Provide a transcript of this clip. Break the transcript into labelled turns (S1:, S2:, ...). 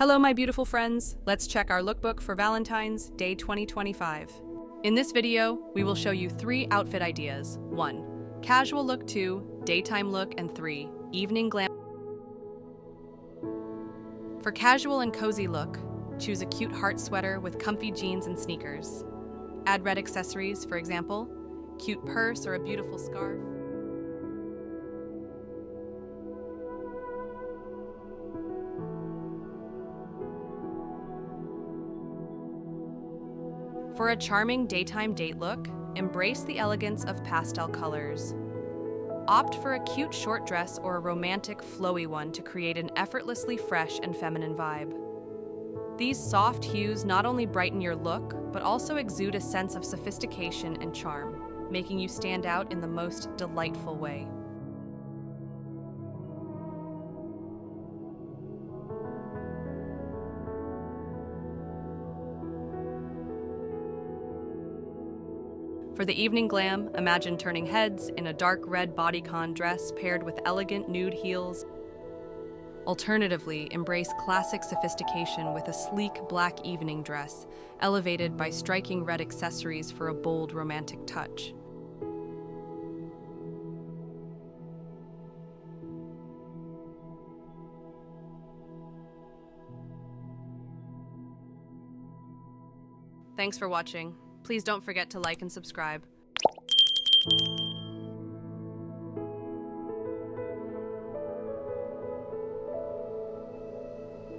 S1: Hello, my beautiful friends. Let's check our lookbook for Valentine's Day 2025. In this video, we will show you 3 outfit ideas. 1. Casual look. 2. Daytime look. And 3. Evening glam. For casual and cozy look, choose a cute heart sweater with comfy jeans and sneakers. Add red accessories, for example, cute purse or a beautiful scarf. For a charming daytime date look, embrace the elegance of pastel colors. Opt for a cute short dress or a romantic, flowy one to create an effortlessly fresh and feminine vibe. These soft hues not only brighten your look, but also exude a sense of sophistication and charm, making you stand out in the most delightful way. For the evening glam, imagine turning heads in a dark red bodycon dress paired with elegant nude heels. Alternatively, embrace classic sophistication with a sleek black evening dress, elevated by striking red accessories for a bold romantic touch. Thanks for watching. Please don't forget to like and subscribe.